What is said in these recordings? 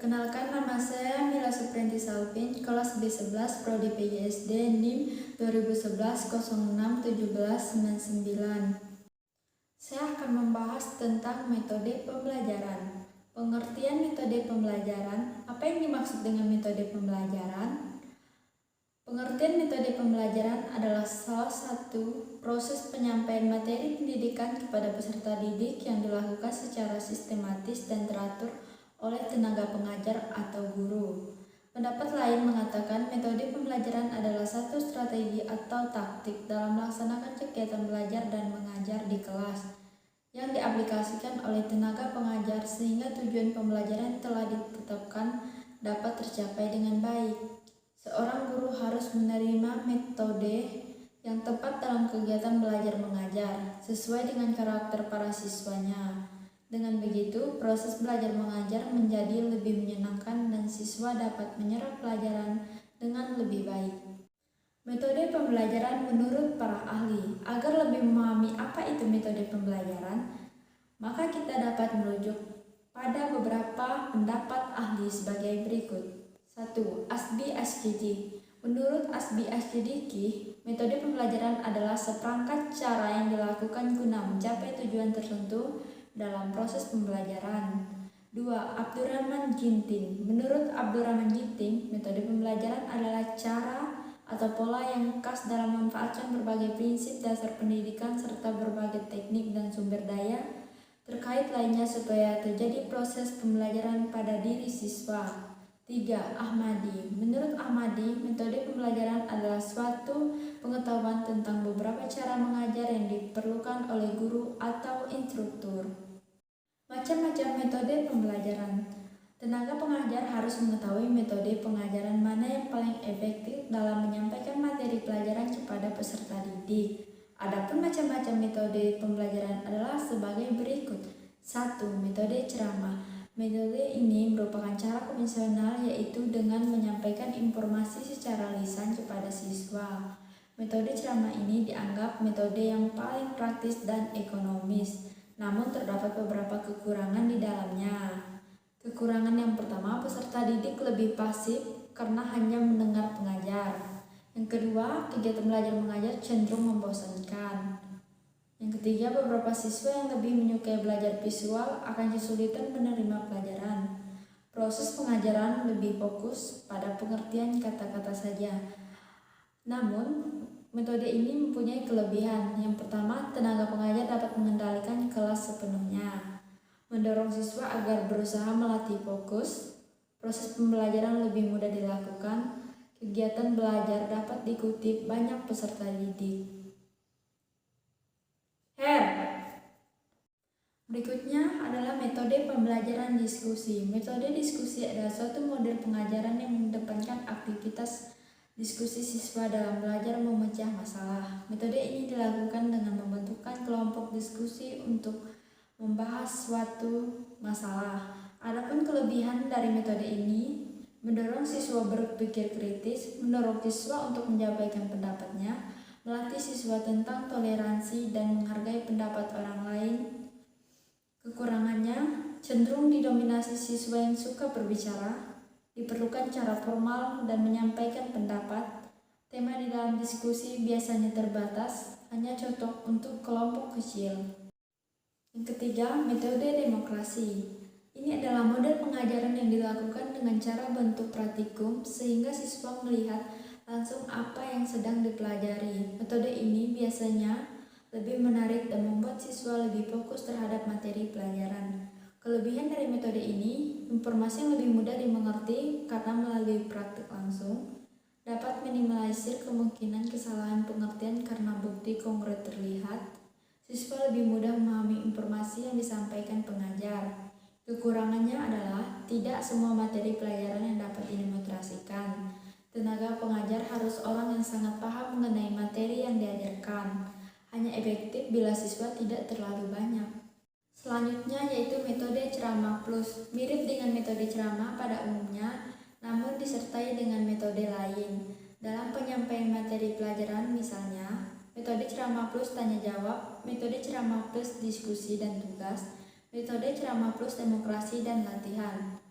Perkenalkan, nama saya Mila Supriyanti Salvin, kelas B11 Prodi PJSD NIM 2011 06 17 99. Saya akan membahas tentang metode pembelajaran. Pengertian metode pembelajaran. Apa yang dimaksud dengan metode pembelajaran? Pengertian metode pembelajaran adalah salah satu proses penyampaian materi pendidikan kepada peserta didik yang dilakukan secara sistematis dan teratur oleh tenaga pengajar atau guru. Pendapat lain mengatakan metode pembelajaran adalah satu strategi atau taktik dalam melaksanakan kegiatan belajar dan mengajar di kelas yang diaplikasikan oleh tenaga pengajar sehingga tujuan pembelajaran telah ditetapkan dapat tercapai dengan baik. Seorang guru harus menerima metode yang tepat dalam kegiatan belajar mengajar sesuai dengan karakter para siswanya. Dengan begitu, proses belajar mengajar menjadi lebih menyenangkan dan siswa dapat menyerap pelajaran dengan lebih baik. Metode pembelajaran menurut para ahli. Agar lebih memahami apa itu metode pembelajaran, maka kita dapat merujuk pada beberapa pendapat ahli sebagai berikut. 1. Asbi Ashkiji. Menurut Asbi Ashkiji, metode pembelajaran adalah seperangkat cara yang dilakukan guna mencapai tujuan tertentu dalam proses pembelajaran. 2. Abdurrahman Ginting. Menurut Abdurrahman Ginting, metode pembelajaran adalah cara atau pola yang khas dalam memanfaatkan berbagai prinsip dasar pendidikan serta berbagai teknik dan sumber daya terkait lainnya supaya terjadi proses pembelajaran pada diri siswa. 3. Ahmadi. Menurut Ahmadi, metode pembelajaran adalah suatu pengetahuan tentang beberapa cara mengajar yang diperlukan oleh guru atau instruktur. Macam-macam metode pembelajaran. Tenaga pengajar harus mengetahui metode pengajaran mana yang paling efektif dalam menyampaikan materi pelajaran kepada peserta didik. Adapun macam-macam metode pembelajaran adalah sebagai berikut. 1. Metode ceramah. Metode ini merupakan cara konvensional yaitu dengan menyampaikan informasi secara lisan kepada siswa. Metode ceramah ini dianggap metode yang paling praktis dan ekonomis, namun terdapat beberapa kekurangan di dalamnya. Kekurangan yang pertama, peserta didik lebih pasif karena hanya mendengar pengajar. Yang kedua, kegiatan belajar mengajar cenderung membosankan. Yang ketiga, beberapa siswa yang lebih menyukai belajar visual akan kesulitan menerima pelajaran. Proses pengajaran lebih fokus pada pengertian kata-kata saja. Namun, metode ini mempunyai kelebihan. Yang pertama, tenaga pengajar dapat mengendalikan kelas sepenuhnya, mendorong siswa agar berusaha melatih fokus. Proses pembelajaran lebih mudah dilakukan. Kegiatan belajar dapat diikuti banyak peserta didik. Berikutnya adalah metode pembelajaran diskusi. Metode diskusi adalah suatu model pengajaran yang mengedepankan aktivitas diskusi siswa dalam belajar memecah masalah. Metode ini dilakukan dengan membentukkan kelompok diskusi untuk membahas suatu masalah. Adapun kelebihan dari metode ini, mendorong siswa berpikir kritis, mendorong siswa untuk menyampaikan pendapatnya, melatih siswa tentang toleransi dan menghargai pendapat orang lain. Kekurangannya cenderung didominasi siswa yang suka berbicara, diperlukan cara formal dan menyampaikan pendapat. Tema di dalam diskusi biasanya terbatas, hanya cocok untuk kelompok kecil. Yang ketiga, metode demokrasi. Ini adalah model pengajaran yang dilakukan dengan cara bentuk praktikum sehingga siswa melihat langsung apa yang sedang dipelajari. Metode ini biasanya lebih menarik dan membuat siswa lebih fokus terhadap materi pelajaran. Kelebihan dari metode ini, informasi yang lebih mudah dimengerti karena melalui praktik langsung, dapat minimalisir kemungkinan kesalahan pengertian karena bukti konkret terlihat. Siswa lebih mudah memahami informasi yang disampaikan pengajar. Kekurangannya adalah tidak semua materi pelajaran yang dapat didemonstrasikan. Tenaga pengajar harus orang yang sangat paham mengenai materi yang diajarkan. Hanya efektif bila siswa tidak terlalu banyak. Selanjutnya yaitu metode ceramah plus. Mirip dengan metode ceramah pada umumnya, namun disertai dengan metode lain. Dalam penyampaian materi pelajaran misalnya, metode ceramah plus tanya jawab, metode ceramah plus diskusi dan tugas, metode ceramah plus demokrasi dan latihan.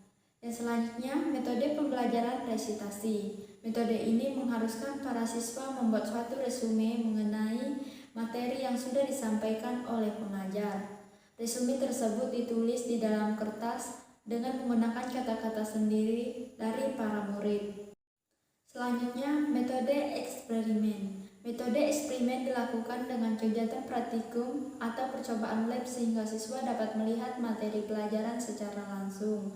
Yang selanjutnya, metode pembelajaran resitasi. Metode ini mengharuskan para siswa membuat suatu resume mengenai materi yang sudah disampaikan oleh pengajar. Resume tersebut ditulis di dalam kertas dengan menggunakan kata-kata sendiri dari para murid. Selanjutnya, metode eksperimen. Metode eksperimen dilakukan dengan kegiatan praktikum atau percobaan lab sehingga siswa dapat melihat materi pelajaran secara langsung.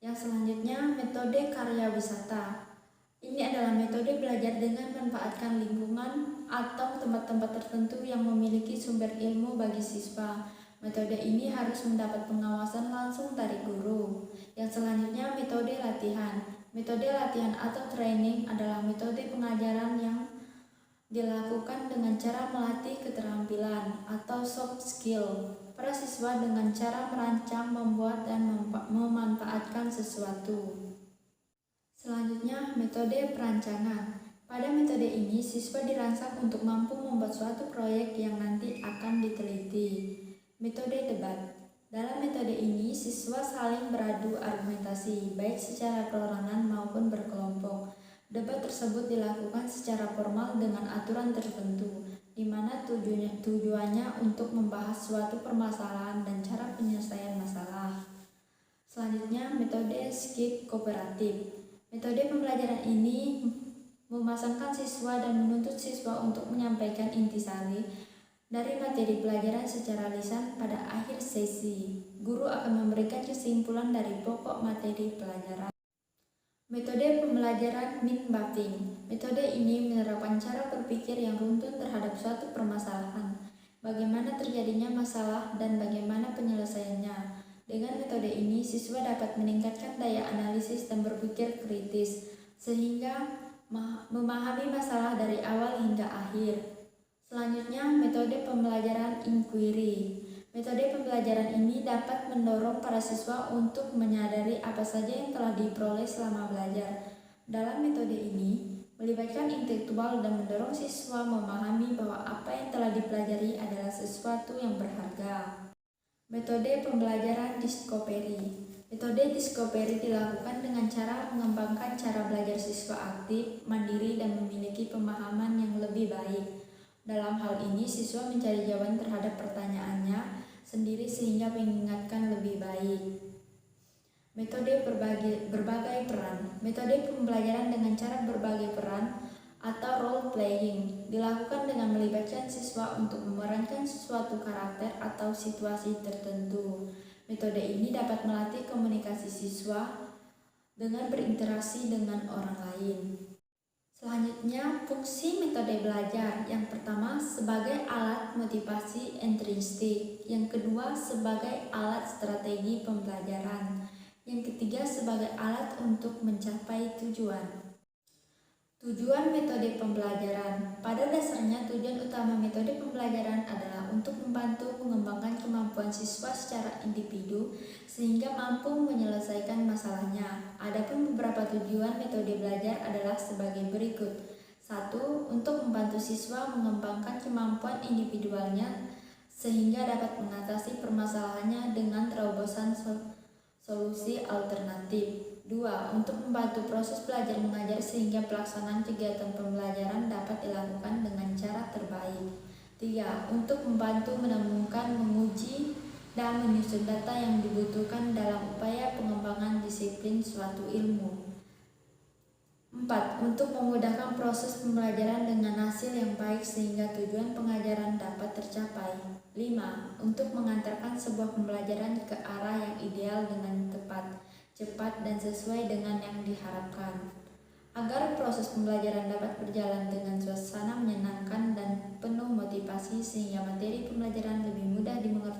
Yang selanjutnya, metode karya wisata. Ini adalah metode belajar dengan memanfaatkan lingkungan atau tempat-tempat tertentu yang memiliki sumber ilmu bagi siswa. Metode ini harus mendapat pengawasan langsung dari guru. Yang selanjutnya, metode latihan. Metode latihan atau training adalah metode pengajaran yang dilakukan dengan cara melatih keterampilan atau soft skill para siswa dengan cara merancang, membuat, dan memanfaatkan sesuatu. Selanjutnya, metode perancangan. Pada metode ini, siswa dirangsang untuk mampu membuat suatu proyek yang nanti akan diteliti. Metode debat. Dalam metode ini, siswa saling beradu argumentasi, baik secara perorangan maupun berkelompok. Debat tersebut dilakukan secara formal dengan aturan tertentu, di mana tujuannya untuk membahas suatu permasalahan dan cara penyelesaian masalah. Selanjutnya, metode skip kooperatif. Metode pembelajaran ini memasangkan siswa dan menuntut siswa untuk menyampaikan intisari dari materi pelajaran secara lisan pada akhir sesi. Guru akan memberikan kesimpulan dari pokok materi pelajaran. Metode pembelajaran mind-mapping. Metode ini menerapkan cara berpikir yang runtun terhadap suatu permasalahan, bagaimana terjadinya masalah dan bagaimana penyelesaiannya. Dengan metode ini, siswa dapat meningkatkan daya analisis dan berpikir kritis, sehingga memahami masalah dari awal hingga akhir. Selanjutnya, metode pembelajaran inquiry. Metode pembelajaran ini dapat mendorong para siswa untuk menyadari apa saja yang telah diperoleh selama belajar. Dalam metode ini, melibatkan intelektual dan mendorong siswa memahami bahwa apa yang telah dipelajari adalah sesuatu yang berharga. Metode pembelajaran discovery. Metode discovery dilakukan dengan cara mengembangkan cara belajar siswa aktif, mandiri, dan memiliki pemahaman yang lebih baik. Dalam hal ini, siswa mencari jawaban terhadap pertanyaannya sendiri sehingga mengingatkan lebih baik. Metode berbagai peran. Metode pembelajaran dengan cara berbagai peran atau role playing dilakukan dengan melibatkan siswa untuk memerankan suatu karakter atau situasi tertentu. Metode ini dapat melatih komunikasi siswa dengan berinteraksi dengan orang lain. Selanjutnya, fungsi metode belajar. Yang pertama, sebagai alat motivasi intrinsik. Yang kedua, sebagai alat strategi pembelajaran. Yang ketiga, sebagai alat untuk mencapai tujuan. Tujuan metode pembelajaran. Pada dasarnya, tujuan utama metode pembelajaran adalah untuk membantu mengembangkan kemampuan siswa secara individu sehingga mampu menyelesaikan masalahnya. Adapun beberapa tujuan metode belajar adalah sebagai berikut. 1. Untuk membantu siswa mengembangkan kemampuan individualnya sehingga dapat mengatasi permasalahannya dengan terobosan solusi alternatif. 2. Untuk membantu proses belajar mengajar sehingga pelaksanaan kegiatan pembelajaran dapat dilakukan dengan cara terbaik. 3. Untuk membantu menemukan, menguji, dan menyusun data yang dibutuhkan dalam upaya pengembangan disiplin suatu ilmu. 4. Untuk memudahkan proses pembelajaran dengan hasil yang baik sehingga tujuan pengajaran dapat tercapai. 5. Untuk mengantarkan sebuah pembelajaran ke arah yang ideal dengan tepat, cepat, dan sesuai dengan yang diharapkan. Agar proses pembelajaran dapat berjalan dengan suasana menyenangkan dan penuh motivasi sehingga materi pembelajaran lebih mudah dimengerti